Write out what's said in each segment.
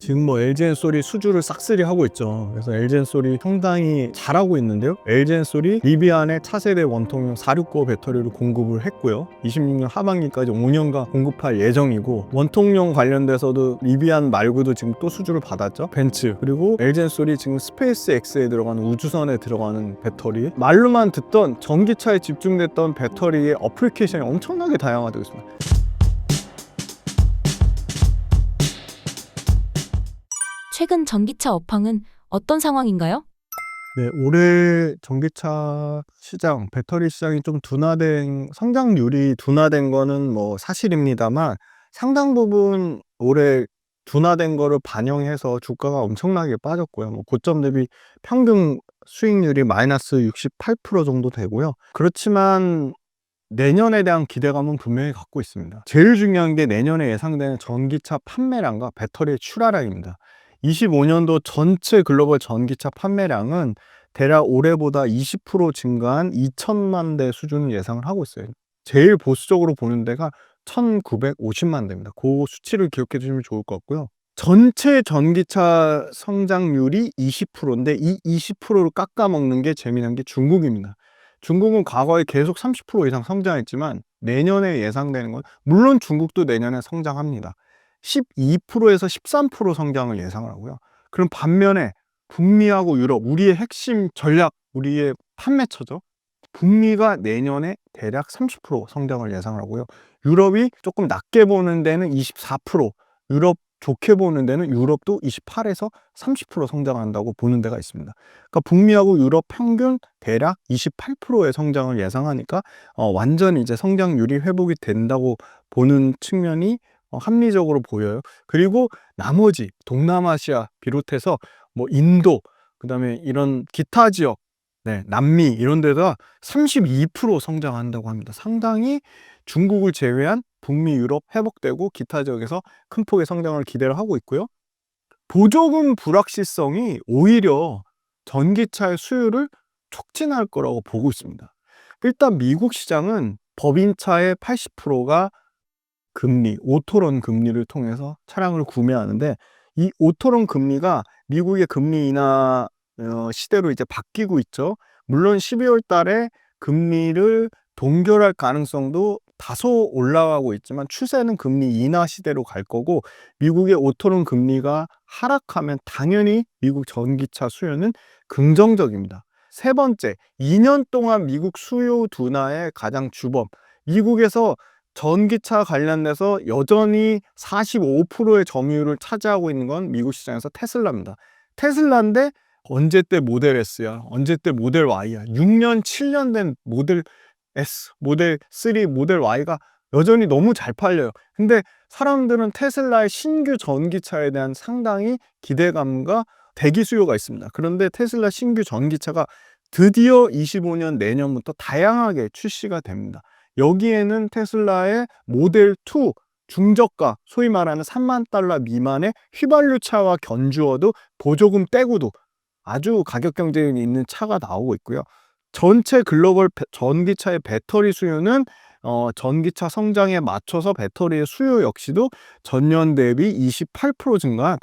지금 뭐 LG엔솔이 수주를 싹쓸이 하고 있죠. 그래서 LG엔솔이 상당히 잘하고 있는데요. LG엔솔이 리비안의 차세대 원통형 469 배터리를 공급을 했고요. 26년 하반기까지 5년간 공급할 예정이고, 원통형 관련돼서도 리비안 말고도 지금 또 수주를 받았죠. 벤츠, 그리고 LG엔솔이 지금 스페이스 X에 들어가는 우주선에 들어가는 배터리, 말로만 듣던 전기차에 집중됐던 배터리의 어플리케이션이 엄청나게 다양화되고 있습니다. 최근 전기차 업황은 어떤 상황인가요? 네, 올해 전기차 시장, 배터리 시장이 좀 성장률이 둔화된 거는 뭐 사실입니다만, 상당 부분 올해 둔화된 거를 반영해서 주가가 엄청나게 빠졌고요. 뭐 고점 대비 평균 수익률이 마이너스 68% 정도 되고요. 그렇지만 내년에 대한 기대감은 분명히 갖고 있습니다. 제일 중요한 게 내년에 예상되는 전기차 판매량과 배터리의 출하량입니다. 25년도 전체 글로벌 전기차 판매량은 대략 올해보다 20% 증가한 2천만 대 수준을 예상을 하고 있어요. 제일 보수적으로 보는 데가 1950만 대입니다. 그 수치를 기억해 주시면 좋을 것 같고요. 전체 전기차 성장률이 20%인데 이 20%를 깎아먹는 게 재미난 게 중국입니다. 중국은 과거에 계속 30% 이상 성장했지만 내년에 예상되는 건, 물론 중국도 내년에 성장합니다. 12%에서 13% 성장을 예상을 하고요. 그럼 반면에 북미하고 유럽, 우리의 핵심 전략, 우리의 판매처죠. 북미가 내년에 대략 30% 성장을 예상을 하고요. 유럽이 조금 낮게 보는 데는 24%, 유럽 좋게 보는 데는 유럽도 28에서 30% 성장한다고 보는 데가 있습니다. 그러니까 북미하고 유럽 평균 대략 28%의 성장을 예상하니까 완전히 이제 성장률이 회복이 된다고 보는 측면이 합리적으로 보여요. 그리고 나머지 동남아시아 비롯해서 뭐 인도, 그다음에 이런 기타 지역, 네, 남미 이런 데가 32% 성장한다고 합니다. 상당히 중국을 제외한 북미, 유럽 회복되고 기타 지역에서 큰 폭의 성장을 기대를 하고 있고요. 보조금 불확실성이 오히려 전기차의 수요를 촉진할 거라고 보고 있습니다. 일단 미국 시장은 법인차의 80%가 금리, 오토론 금리를 통해서 차량을 구매하는데, 이 오토론 금리가 미국의 금리 인하 시대로 이제 바뀌고 있죠. 물론 12월 달에 금리를 동결할 가능성도 다소 올라가고 있지만 추세는 금리 인하 시대로 갈 거고, 미국의 오토론 금리가 하락하면 당연히 미국 전기차 수요는 긍정적입니다. 세 번째, 2년 동안 미국 수요 둔화의 가장 주범, 미국에서 전기차 관련돼서 여전히 45%의 점유율을 차지하고 있는 건 미국 시장에서 테슬라입니다. 테슬라인데 언제 때 모델 S야, 언제 때 모델 Y야. 6년, 7년 된 모델 S, 모델 3, 모델 Y가 여전히 너무 잘 팔려요. 근데 사람들은 테슬라의 신규 전기차에 대한 상당히 기대감과 대기 수요가 있습니다. 그런데 테슬라 신규 전기차가 드디어 25년 내년부터 다양하게 출시가 됩니다. 여기에는 테슬라의 모델 2 중저가, 소위 말하는 3만 달러 미만의 휘발유차와 견주어도 보조금 떼고도 아주 가격 경쟁력이 있는 차가 나오고 있고요. 전체 글로벌 전기차의 배터리 수요는 전기차 성장에 맞춰서 배터리의 수요 역시도 전년 대비 28% 증가한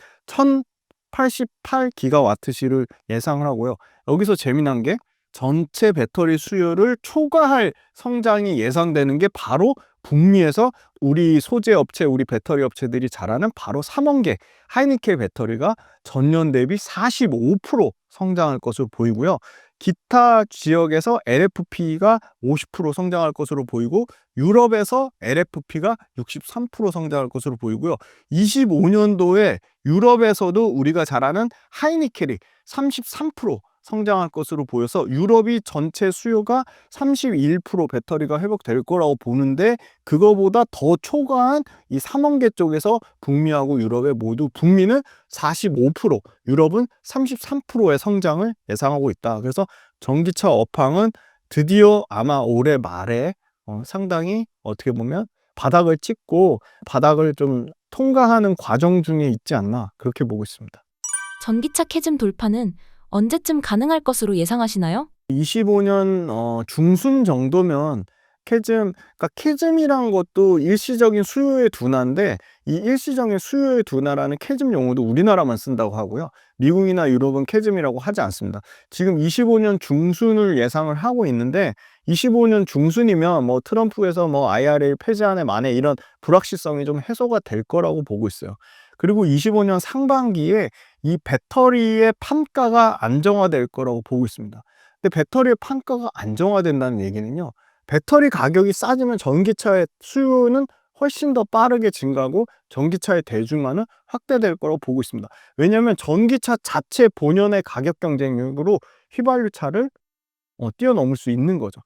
1088기가와트시를 예상을 하고요. 여기서 재미난 게 전체 배터리 수요를 초과할 성장이 예상되는 게 바로 북미에서 우리 소재 업체, 우리 배터리 업체들이 잘하는 바로 삼원계 하이니켈 배터리가 전년 대비 45% 성장할 것으로 보이고요. 기타 지역에서 LFP가 50% 성장할 것으로 보이고, 유럽에서 LFP가 63% 성장할 것으로 보이고요. 25년도에 유럽에서도 우리가 잘 아는 하이니켈이 33% 성장할 것으로 보여서 유럽이 전체 수요가 31% 배터리가 회복될 거라고 보는데, 그거보다 더 초과한 이 3원계 쪽에서 북미하고 유럽에 모두, 북미는 45%, 유럽은 33%의 성장을 예상하고 있다. 그래서 전기차 업황은 드디어 아마 올해 말에 상당히 어떻게 보면 바닥을 찍고 바닥을 좀 통과하는 과정 중에 있지 않나, 그렇게 보고 있습니다. 전기차 캐즘 돌파는 언제쯤 가능할 것으로 예상하시나요? 25년 중순 정도면 그러니까 캐즘이란 것도 일시적인 수요의 둔화인데, 이 일시적인 수요의 둔화라는 캐즘 용어도 우리나라만 쓴다고 하고요. 미국이나 유럽은 캐즘이라고 하지 않습니다. 지금 25년 중순을 예상을 하고 있는데, 25년 중순이면 뭐 트럼프에서 뭐 IRA 폐지안에 만에 이런 불확실성이 좀 해소가 될 거라고 보고 있어요. 그리고 25년 상반기에 이 배터리의 판가가 안정화될 거라고 보고 있습니다. 근데 배터리의 판가가 안정화된다는 얘기는요, 배터리 가격이 싸지면 전기차의 수요는 훨씬 더 빠르게 증가하고 전기차의 대중화는 확대될 거라고 보고 있습니다. 왜냐하면 전기차 자체 본연의 가격 경쟁력으로 휘발유차를 뛰어넘을 수 있는 거죠.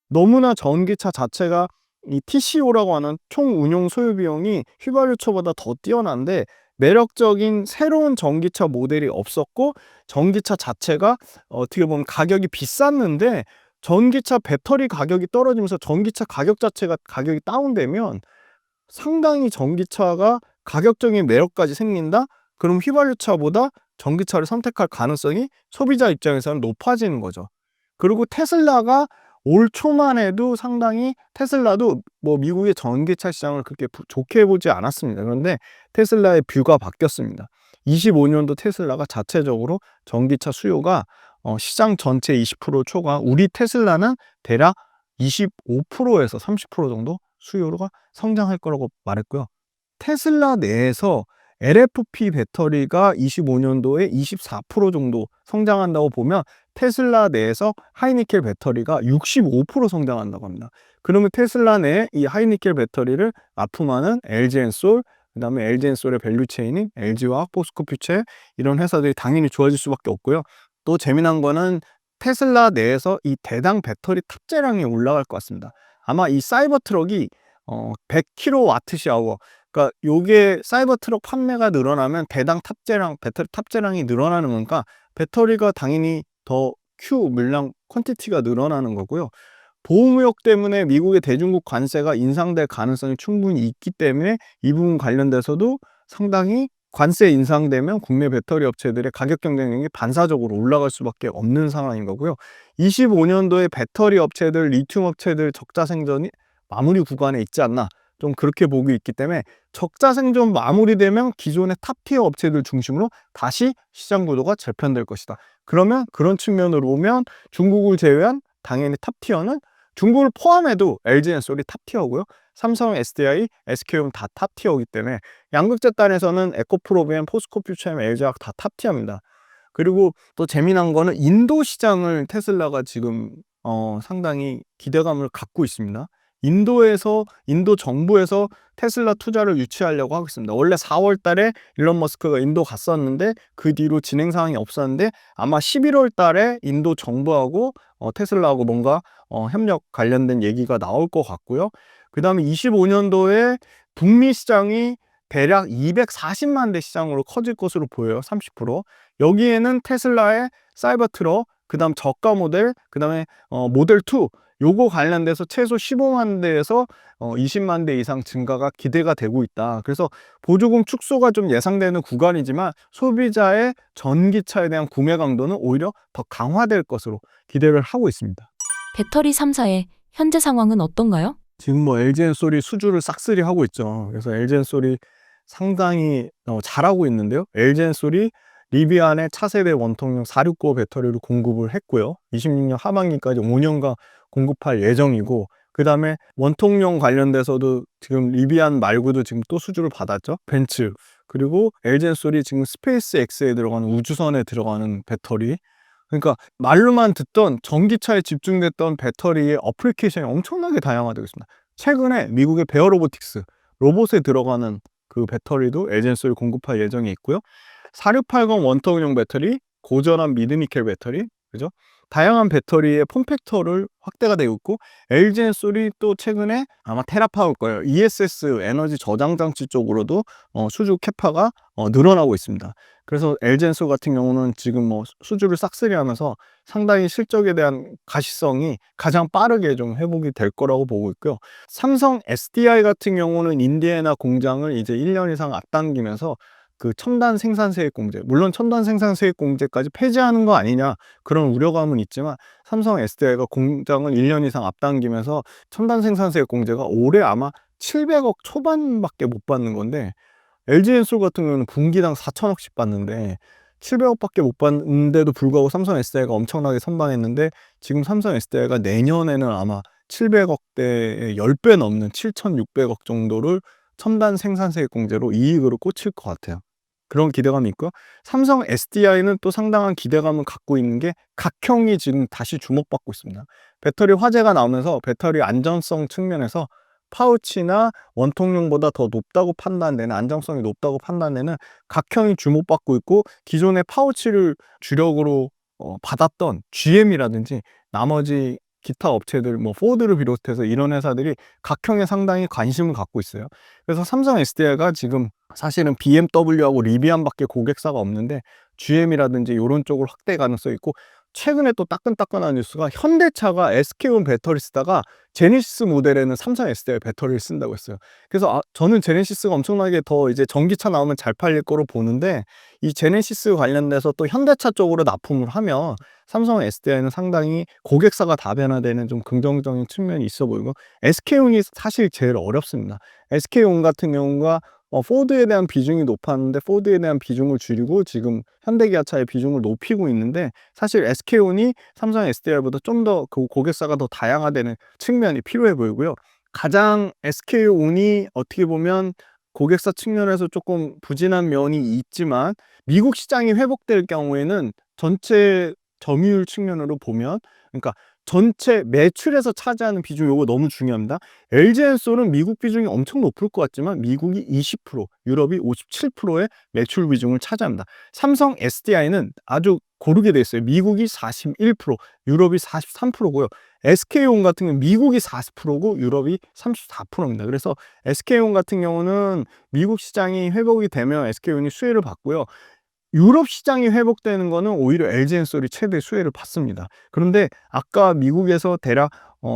너무나 전기차 자체가 이 TCO라고 하는 총 운용 소요 비용이 휘발유차보다 더 뛰어난데, 매력적인 새로운 전기차 모델이 없었고, 전기차 자체가 어떻게 보면 가격이 비쌌는데, 전기차 배터리 가격이 떨어지면서 전기차 가격 자체가 가격이 다운되면 상당히 전기차가 가격적인 매력까지 생긴다? 그럼 휘발유차보다 전기차를 선택할 가능성이 소비자 입장에서는 높아지는 거죠. 그리고 테슬라가 올 초만 해도 상당히, 테슬라도 뭐 미국의 전기차 시장을 그렇게 좋게 보지 않았습니다. 그런데 테슬라의 뷰가 바뀌었습니다. 25년도 테슬라가 자체적으로 전기차 수요가 시장 전체 20% 초과, 우리 테슬라는 대략 25%에서 30% 정도 수요가 성장할 거라고 말했고요. 테슬라 내에서 LFP 배터리가 25년도에 24% 정도 성장한다고 보면, 테슬라 내에서 하이니켈 배터리가 65% 성장한다고 합니다. 그러면 테슬라 내에 이 하이니켈 배터리를 납품하는 LG엔솔, 그다음에 LG엔솔의 밸류체인인 LG화학, 포스코퓨체, 이런 회사들이 당연히 좋아질 수밖에 없고요. 또 재미난 거는 테슬라 내에서 이 대당 배터리 탑재량이 올라갈 것 같습니다. 아마 이 사이버 트럭이 100kWh, 그러니까 요게 사이버 트럭 판매가 늘어나면 배당 탑재량, 배터리 탑재량이 늘어나는 거니까 배터리가 당연히 더 물량 퀀티티가 늘어나는 거고요. 보호무역 때문에 미국의 대중국 관세가 인상될 가능성이 충분히 있기 때문에 이 부분 관련돼서도 상당히 관세 인상되면 국내 배터리 업체들의 가격 경쟁력이 반사적으로 올라갈 수밖에 없는 상황인 거고요. 25년도에 배터리 업체들, 리튬 업체들 적자 생존이 마무리 구간에 있지 않나, 좀 그렇게 보고 있기 때문에 적자 생존 마무리되면 기존의 탑티어 업체들 중심으로 다시 시장 구도가 재편될 것이다. 그러면 그런 측면으로 보면 중국을 제외한 당연히 탑티어는, 중국을 포함해도 LG엔솔이 탑티어고요. 삼성, SDI, SK용 다 탑티어이기 때문에 양극재단에서는 에코프로비엠, 포스코퓨처엠, LG화학 다 탑티어입니다. 그리고 또 재미난 거는 인도 시장을 테슬라가 지금 상당히 기대감을 갖고 있습니다. 인도 정부에서 테슬라 투자를 유치하려고 하고 있습니다. 원래 4월 달에 일론 머스크가 인도 갔었는데 그 뒤로 진행 사항이 없었는데, 아마 11월 달에 인도 정부하고 테슬라하고 뭔가 협력 관련된 얘기가 나올 것 같고요. 그 다음에 25년도에 북미 시장이 대략 240만 대 시장으로 커질 것으로 보여요. 30%. 여기에는 테슬라의 사이버 트럭, 그 다음 저가 모델, 그 다음에 모델 2, 요거 관련돼서 최소 15만 대에서 20만 대 이상 증가가 기대가 되고 있다. 그래서 보조금 축소가 좀 예상되는 구간이지만 소비자의 전기차에 대한 구매 강도는 오히려 더 강화될 것으로 기대를 하고 있습니다. 배터리 3사의 현재 상황은 어떤가요? 지금 뭐 LG엔솔이 수주를 싹쓸이 하고 있죠. 그래서 LG엔솔이 상당히 잘하고 있는데요. LG엔솔이 리비안의 차세대 원통형 469 배터리를 공급을 했고요. 26년 하반기까지 5년간 공급할 예정이고, 그 다음에 원통형 관련돼서도 지금 리비안 말고도 지금 또 수주를 받았죠. 벤츠, 그리고 LG엔솔이 지금 스페이스 X에 들어가는 우주선에 들어가는 배터리, 그러니까 말로만 듣던 전기차에 집중됐던 배터리의 어플리케이션이 엄청나게 다양화되고 있습니다. 최근에 미국의 베어 로보틱스, 로봇에 들어가는 그 배터리도 LG엔솔이 공급할 예정이 있고요. 4680 원통형 배터리, 고전한 미드니켈 배터리, 그죠? 다양한 배터리의 폼팩터를 확대가 되고 있고, LG엔솔이 또 최근에 아마 테라파울 거예요. ESS 에너지 저장 장치 쪽으로도 수주 캐파가 늘어나고 있습니다. 그래서 LG엔솔 같은 경우는 지금 뭐 수주를 싹쓸이 하면서 상당히 실적에 대한 가시성이 가장 빠르게 좀 회복이 될 거라고 보고 있고요. 삼성 SDI 같은 경우는 인디애나 공장을 이제 1년 이상 앞당기면서 그 첨단 생산세액공제, 물론 첨단 생산세액공제까지 폐지하는 거 아니냐 그런 우려감은 있지만 삼성 SDI가 공장을 1년 이상 앞당기면서 첨단 생산세액공제가 올해 아마 700억 초반밖에 못 받는 건데, LG엔솔 같은 경우는 분기당 4천억씩 받는데 700억밖에 못 받는데도 불구하고 삼성 SDI가 엄청나게 선방했는데, 지금 삼성 SDI가 내년에는 아마 700억대의 10배 넘는 7,600억 정도를 첨단 생산세액 공제로 이익으로 꽂힐 것 같아요. 그런 기대감이 있고, 삼성 SDI는 또 상당한 기대감을 갖고 있는 게 각형이 지금 다시 주목받고 있습니다. 배터리 화재가 나오면서 배터리 안전성 측면에서 파우치나 원통용보다 더 높다고 판단되는, 안정성이 높다고 판단되는 각형이 주목받고 있고, 기존의 파우치를 주력으로 받았던 GM이라든지 나머지 기타 업체들, 뭐 포드를 비롯해서 이런 회사들이 각형에 상당히 관심을 갖고 있어요. 그래서 삼성 SDI가 지금 사실은 BMW하고 리비안밖에 고객사가 없는데 GM이라든지 이런 쪽으로 확대 가능성이 있고, 최근에 또 따끈따끈한 뉴스가 현대차가 SK온 배터리 쓰다가 제네시스 모델에는 삼성 SDI 배터리를 쓴다고 했어요. 그래서 저는 제네시스가 엄청나게 더 이제 전기차 나오면 잘 팔릴 거로 보는데, 이 제네시스 관련돼서 또 현대차 쪽으로 납품을 하면 삼성 SDI는 상당히 고객사가 다변화되는 좀 긍정적인 측면이 있어 보이고, SK온이 사실 제일 어렵습니다. SK온 같은 경우가 포드에 대한 비중이 높았는데 포드에 대한 비중을 줄이고 지금 현대기아차의 비중을 높이고 있는데, 사실 SK온이 삼성 SDI보다 좀 더 그 고객사가 더 다양화되는 측면이 필요해 보이고요. 가장 SK온이 어떻게 보면 고객사 측면에서 조금 부진한 면이 있지만, 미국 시장이 회복될 경우에는 전체 점유율 측면으로 보면, 그러니까 전체 매출에서 차지하는 비중, 요거 너무 중요합니다. LG엔솔은 미국 비중이 엄청 높을 것 같지만 미국이 20%, 유럽이 57%의 매출 비중을 차지합니다. 삼성 SDI는 아주 고르게 돼 있어요. 미국이 41%, 유럽이 43%고요. SK온 같은 경우는 미국이 40%고 유럽이 34%입니다. 그래서 SK온 같은 경우는 미국 시장이 회복이 되면 SK온이 수혜를 받고요. 유럽 시장이 회복되는 거는 오히려 LG엔솔이 최대 수혜를 받습니다. 그런데 아까 미국에서 대략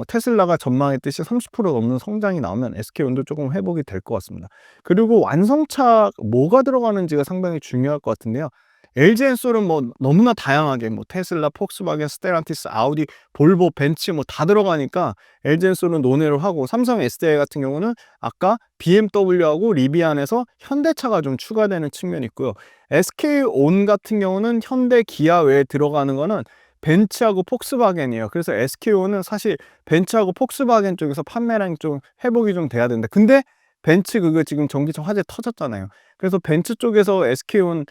테슬라가 전망했듯이 30% 넘는 성장이 나오면 SK온도 조금 회복이 될 것 같습니다. 그리고 완성차 뭐가 들어가는지가 상당히 중요할 것 같은데요. LG엔솔은 뭐 너무나 다양하게 뭐 테슬라, 폭스바겐, 스텔란티스, 아우디, 볼보, 벤츠 뭐 다 들어가니까 LG엔솔은 논외로 하고, 삼성 SDI 같은 경우는 아까 BMW하고 리비안에서 현대차가 좀 추가되는 측면이 있고요. SK온 같은 경우는 현대, 기아 외에 들어가는 거는 벤츠하고 폭스바겐이에요. 그래서 SK온은 사실 벤츠하고 폭스바겐 쪽에서 판매량이 좀 회복이 좀 돼야 된다. 근데 벤츠 그거 지금 전기차 화재 터졌잖아요. 그래서 벤츠 쪽에서 SK온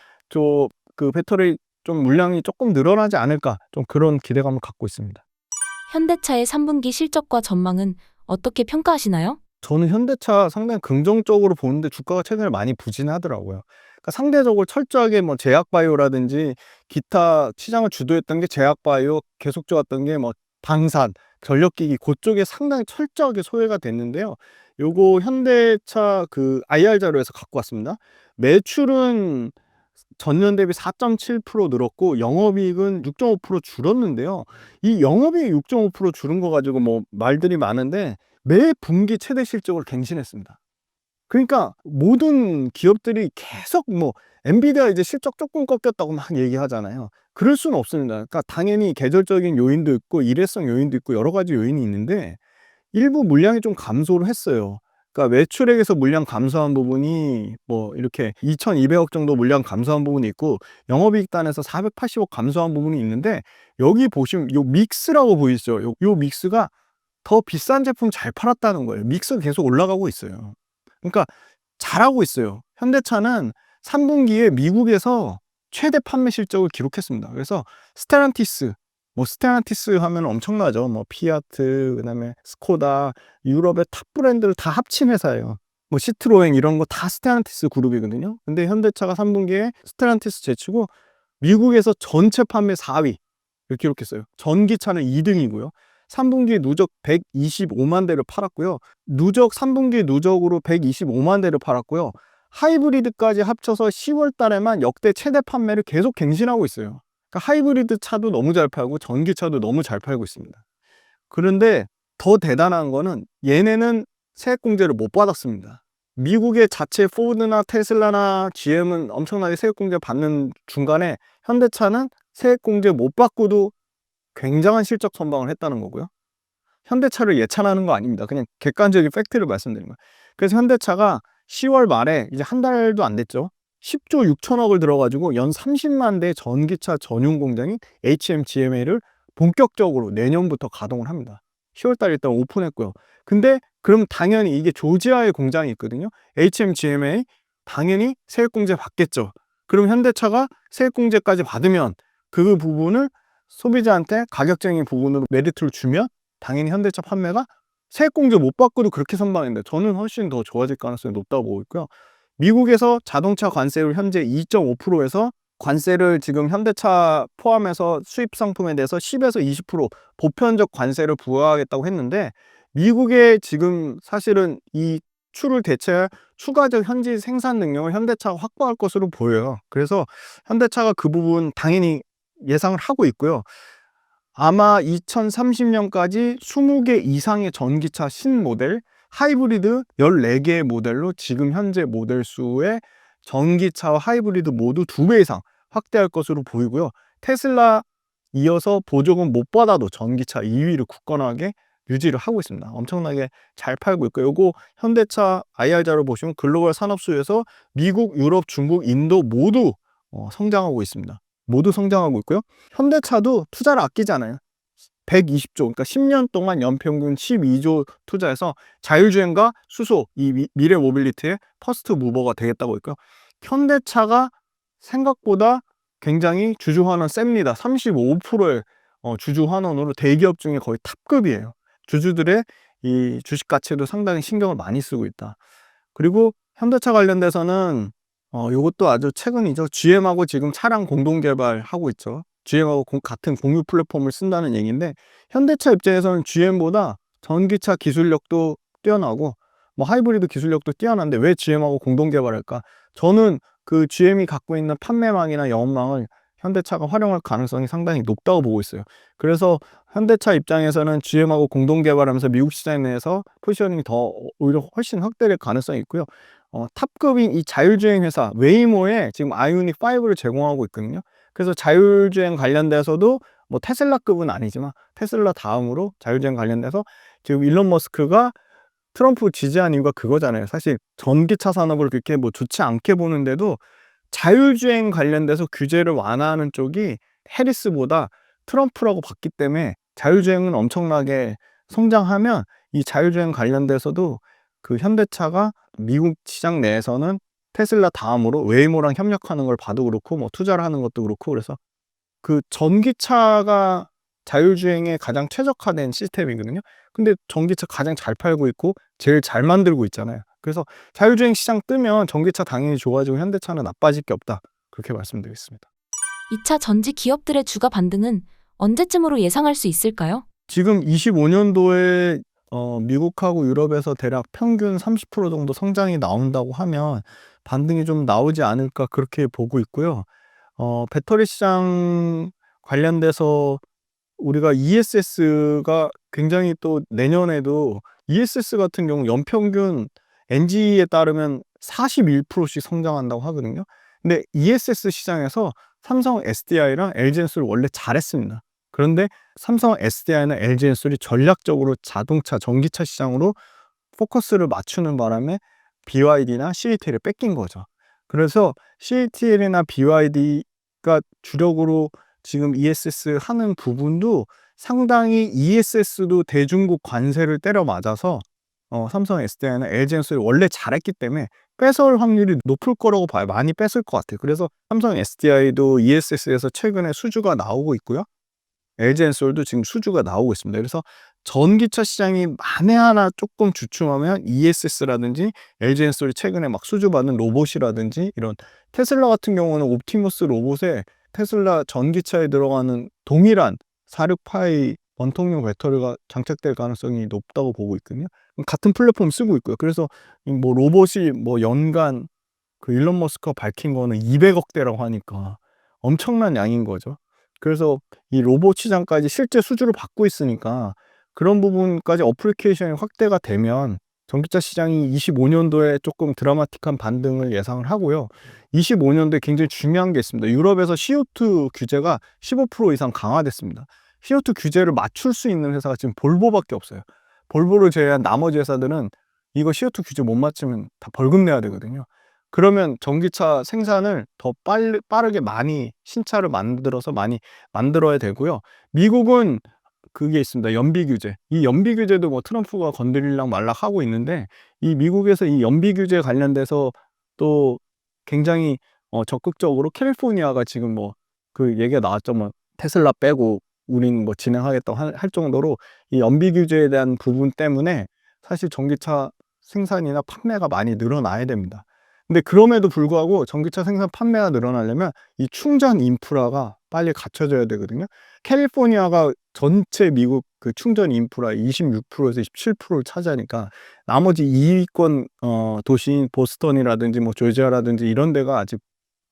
그 배터리 좀 물량이 조금 늘어나지 않을까, 좀 그런 기대감을 갖고 있습니다. 현대차의 3분기 실적과 전망은 어떻게 평가하시나요? 저는 현대차 상당히 긍정적으로 보는데 주가가 최근에 많이 부진하더라고요. 그러니까 상대적으로 철저하게 뭐 제약바이오라든지 기타 시장을 주도했던 게 제약바이오, 계속 좋았던 게 뭐 방산, 전력기기 그쪽에 상당히 철저하게 소외가 됐는데요. 요거 현대차 그 IR 자료에서 갖고 왔습니다. 매출은 전년 대비 4.7% 늘었고 영업이익은 6.5% 줄었는데요. 이 영업이익 6.5% 줄은 거 가지고 뭐 말들이 많은데 매 분기 최대 실적을 갱신했습니다. 그러니까 모든 기업들이 계속 뭐 엔비디아 이제 실적 조금 꺾였다고 막 얘기하잖아요. 그럴 수는 없습니다. 그러니까 당연히 계절적인 요인도 있고 일회성 요인도 있고 여러 가지 요인이 있는데 일부 물량이 좀 감소를 했어요. 그러니까 매출액에서 물량 감소한 부분이 뭐 이렇게 2,200억 정도 물량 감소한 부분이 있고, 영업이익단에서 480억 감소한 부분이 있는데, 여기 보시면 요 믹스라고 보이시죠? 요 믹스가 더 비싼 제품 잘 팔았다는 거예요. 믹스가 계속 올라가고 있어요. 그러니까 잘하고 있어요. 현대차는 3분기에 미국에서 최대 판매 실적을 기록했습니다. 그래서 스텔란티스, 뭐 스텔란티스 하면 엄청나죠. 뭐 피아트, 그다음에 스코다, 유럽의 탑 브랜드를 다 합친 회사예요. 뭐 시트로엔 이런 거 다 스텔란티스 그룹이거든요. 근데 현대차가 3분기에 스텔란티스 제치고 미국에서 전체 판매 4위 이렇게 기록했어요. 전기차는 2등이고요. 3분기 누적 125만 대를 팔았고요. 3분기 누적으로 125만 대를 팔았고요. 하이브리드까지 합쳐서 10월 달에만 역대 최대 판매를 계속 갱신하고 있어요. 그러니까 하이브리드 차도 너무 잘 팔고 전기차도 너무 잘 팔고 있습니다. 그런데 더 대단한 거는 얘네는 세액공제를 못 받았습니다. 미국의 자체 포드나 테슬라나 GM은 엄청나게 세액공제 받는 중간에 현대차는 세액공제 못 받고도 굉장한 실적 선방을 했다는 거고요. 현대차를 예찬하는 거 아닙니다. 그냥 객관적인 팩트를 말씀드리는 거예요. 그래서 현대차가 10월 말에 이제 한 달도 안 됐죠. 10조 6천억을 들어가지고 연 30만 대 전기차 전용 공장인 HMGMA를 본격적으로 내년부터 가동을 합니다. 10월 달에 일단 오픈했고요. 근데 그럼 당연히 이게 조지아에 공장이 있거든요. HMGMA 당연히 세액공제 받겠죠. 그럼 현대차가 세액공제까지 받으면 그 부분을 소비자한테 가격쟁이 부분으로 메리트를 주면 당연히 현대차 판매가 세액공제 못 받고도 그렇게 선방했는데 저는 훨씬 더 좋아질 가능성이 높다고 보고 있고요. 미국에서 자동차 관세율 현재 2.5%에서 관세를 지금 현대차 포함해서 수입 상품에 대해서 10에서 20% 보편적 관세를 부과하겠다고 했는데 미국의 지금 사실은 이 추를 대체할 추가적 현지 생산 능력을 현대차가 확보할 것으로 보여요. 그래서 현대차가 그 부분 당연히 예상을 하고 있고요. 아마 2030년까지 20개 이상의 전기차 신모델, 하이브리드 14개의 모델로 지금 현재 모델 수의 전기차와 하이브리드 모두 2배 이상 확대할 것으로 보이고요. 테슬라 이어서 보조금 못 받아도 전기차 2위를 굳건하게 유지를 하고 있습니다. 엄청나게 잘 팔고 있고, 요거 현대차 IR자로 보시면 글로벌 산업수에서 미국, 유럽, 중국, 인도 모두 성장하고 있습니다. 모두 성장하고 있고요. 현대차도 투자를 아끼잖아요. 120조, 그러니까 10년 동안 연평균 12조 투자해서 자율주행과 수소, 이 미래 모빌리티의 퍼스트 무버가 되겠다고 했고요. 현대차가 생각보다 굉장히 주주 환원 셉니다. 35%의 주주 환원으로 대기업 중에 거의 탑급이에요. 주주들의 이 주식 가치도 상당히 신경을 많이 쓰고 있다. 그리고 현대차 관련돼서는 요것도 아주 최근이죠. GM하고 지금 차량 공동 개발하고 있죠. GM하고 같은 공유 플랫폼을 쓴다는 얘기인데, 현대차 입장에서는 GM보다 전기차 기술력도 뛰어나고 뭐 하이브리드 기술력도 뛰어난데 왜 GM하고 공동 개발할까? 저는 그 GM이 갖고 있는 판매망이나 영업망을 현대차가 활용할 가능성이 상당히 높다고 보고 있어요. 그래서 현대차 입장에서는 GM하고 공동 개발하면서 미국 시장 내에서 포지셔닝이 더 오히려 훨씬 확대될 가능성이 있고요. 탑급인 이 자율주행 회사 웨이모에 지금 아이오닉 5를 제공하고 있거든요. 그래서 자율주행 관련돼서도 뭐 테슬라급은 아니지만 테슬라 다음으로 자율주행 관련돼서 지금 일론 머스크가 트럼프 지지한 이유가 그거잖아요. 사실 전기차 산업을 그렇게 뭐 좋지 않게 보는데도 자율주행 관련돼서 규제를 완화하는 쪽이 해리스보다 트럼프라고 봤기 때문에 자율주행은 엄청나게 성장하면 이 자율주행 관련돼서도 그 현대차가 미국 시장 내에서는 테슬라 다음으로 웨이모랑 협력하는 걸 봐도 그렇고 뭐 투자를 하는 것도 그렇고, 그래서 그 전기차가 자율주행에 가장 최적화된 시스템이거든요. 근데 전기차 가장 잘 팔고 있고 제일 잘 만들고 있잖아요. 그래서 자율주행 시장 뜨면 전기차 당연히 좋아지고 현대차는 나빠질 게 없다. 그렇게 말씀드리겠습니다. 2차 전지 기업들의 주가 반등은 언제쯤으로 예상할 수 있을까요? 지금 25년도에 미국하고 유럽에서 대략 평균 30% 정도 성장이 나온다고 하면 반등이 좀 나오지 않을까 그렇게 보고 있고요. 배터리 시장 관련돼서 우리가 ESS가 굉장히 또 내년에도 ESS 같은 경우 연평균 NG에 따르면 41%씩 성장한다고 하거든요. 근데 ESS 시장에서 삼성 SDI랑 LG엔솔이 원래 잘했습니다. 그런데 삼성 SDI나 LG엔솔이 전략적으로 자동차, 전기차 시장으로 포커스를 맞추는 바람에 BYD나 CATL을 뺏긴 거죠. 그래서 CATL이나 BYD가 주력으로 지금 ESS 하는 부분도 상당히 ESS도 대중국 관세를 때려 맞아서 삼성 SDI나 LG엔솔이 원래 잘했기 때문에 뺏을 확률이 높을 거라고 봐요. 많이 뺏을 것 같아요. 그래서 삼성 SDI도 ESS에서 최근에 수주가 나오고 있고요. LG엔솔도 지금 수주가 나오고 있습니다. 그래서 전기차 시장이 만에 하나 조금 주춤하면 ESS라든지 LG엔솔이 최근에 막 수주받는 로봇이라든지, 이런 테슬라 같은 경우는 옵티머스 로봇에 테슬라 전기차에 들어가는 동일한 46파이 원통형 배터리가 장착될 가능성이 높다고 보고 있거든요. 같은 플랫폼 쓰고 있고요. 그래서 뭐 로봇이 뭐 연간 그 일론 머스크가 밝힌 거는 200억 대라고 하니까 엄청난 양인 거죠. 그래서 이 로봇 시장까지 실제 수주를 받고 있으니까 그런 부분까지 어플리케이션이 확대가 되면 전기차 시장이 25년도에 조금 드라마틱한 반등을 예상을 하고요. 25년도에 굉장히 중요한 게 있습니다. 유럽에서 CO2 규제가 15% 이상 강화됐습니다. CO2 규제를 맞출 수 있는 회사가 지금 볼보밖에 없어요. 볼보를 제외한 나머지 회사들은 이거 CO2 규제 못 맞추면 다 벌금 내야 되거든요. 그러면 전기차 생산을 더 빠르게 많이 신차를 만들어서 많이 만들어야 되고요. 미국은 그게 있습니다. 연비 규제. 이 연비 규제도 뭐 트럼프가 건드리려고 말락 하고 있는데, 이 미국에서 이 연비 규제 관련돼서 또 굉장히 적극적으로 캘리포니아가 지금 뭐 그 얘기가 나왔죠. 뭐 테슬라 빼고 우린 뭐 진행하겠다고 할 정도로 이 연비 규제에 대한 부분 때문에 사실 전기차 생산이나 판매가 많이 늘어나야 됩니다. 근데 그럼에도 불구하고 전기차 생산 판매가 늘어나려면 이 충전 인프라가 빨리 갖춰져야 되거든요. 캘리포니아가 전체 미국 그 충전 인프라의 26%에서 27%를 차지하니까 나머지 2위권 도시인 보스턴이라든지 뭐 조지아라든지 이런 데가 아직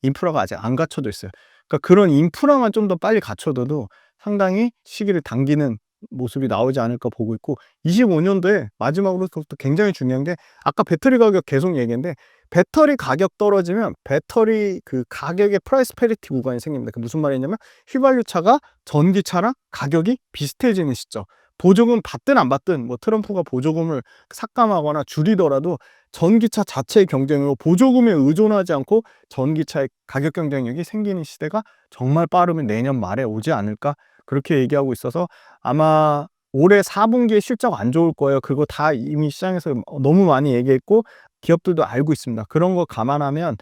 인프라가 아직 안 갖춰져 있어요. 그러니까 그런 인프라만 좀 더 빨리 갖춰둬도 상당히 시기를 당기는 모습이 나오지 않을까 보고 있고, 25년도에 마지막으로 또 굉장히 중요한 게, 아까 배터리 가격 계속 얘기했는데, 배터리 가격 떨어지면 배터리 그 가격의 프라이스 패리티 구간이 생깁니다. 그 무슨 말이냐면 휘발유차가 전기차랑 가격이 비슷해지는 시점. 보조금 받든 안 받든 뭐 트럼프가 보조금을 삭감하거나 줄이더라도 전기차 자체의 경쟁으로 보조금에 의존하지 않고 전기차의 가격 경쟁력이 생기는 시대가 정말 빠르면 내년 말에 오지 않을까, 그렇게 얘기하고 있어서 아마 올해 4분기에 실적 안 좋을 거예요. 그거 다 이미 시장에서 너무 많이 얘기했고 기업들도 알고 있습니다. 그런 거 감안하면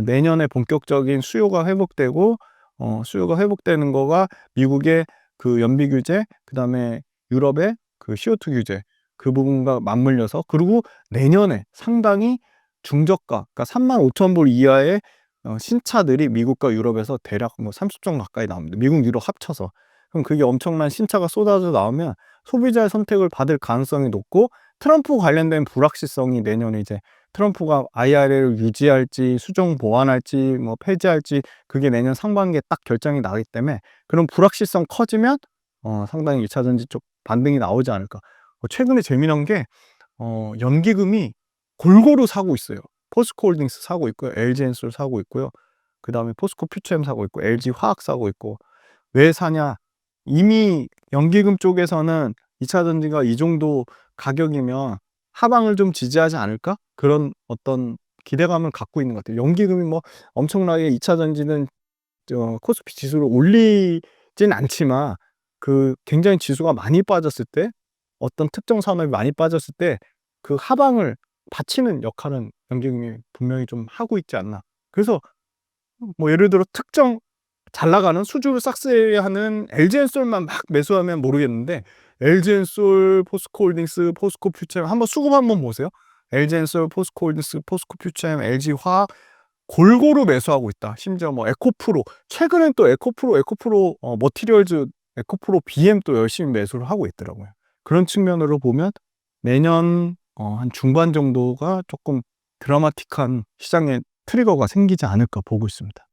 내년에 본격적인 수요가 회복되고, 수요가 회복되는 거가 미국의 그 연비 규제, 그다음에 유럽의 그 CO2 규제, 그 부분과 맞물려서, 그리고 내년에 상당히 중저가, 그러니까 35,000불 이하의 신차들이 미국과 유럽에서 대략 뭐 30종 가까이 나옵니다. 미국, 유럽 합쳐서. 그럼 그게 엄청난 신차가 쏟아져 나오면 소비자의 선택을 받을 가능성이 높고, 트럼프 관련된 불확실성이 내년에 이제 트럼프가 IRA를 유지할지 수정 보완할지 뭐 폐지할지, 그게 내년 상반기에 딱 결정이 나기 때문에 그런 불확실성 커지면 상당히 2차 전지 쪽 반등이 나오지 않을까. 최근에 재미난 게 연기금이 골고루 사고 있어요. 포스코홀딩스 사고 있고요, LG엔솔 사고 있고요, 그 다음에 포스코 퓨처엠 사고 있고, LG 화학 사고 있고. 왜 사냐? 이미 연기금 쪽에서는 2차 전지가 이 정도 가격이면 하방을 좀 지지하지 않을까? 그런 어떤 기대감을 갖고 있는 것 같아요. 연기금이 뭐 엄청나게 2차 전지는 코스피 지수를 올리진 않지만, 그 굉장히 지수가 많이 빠졌을 때, 어떤 특정 산업이 많이 빠졌을 때 그 하방을 받치는 역할은 연기금이 분명히 좀 하고 있지 않나. 그래서 뭐 예를 들어 특정 잘 나가는 수주를 싹쓸이하는 LG엔솔만 막 매수하면 모르겠는데, LG엔솔, 포스코홀딩스, 포스코 퓨처엠 한번 수급 한번 보세요. LG엔솔, 포스코홀딩스, 포스코 퓨처엠, LG화학 골고루 매수하고 있다. 심지어 뭐 에코프로, 최근엔 또 에코프로 머티리얼즈, 에코프로 BM 또 열심히 매수를 하고 있더라고요. 그런 측면으로 보면 내년 한 중반 정도가 조금 드라마틱한 시장의 트리거가 생기지 않을까 보고 있습니다.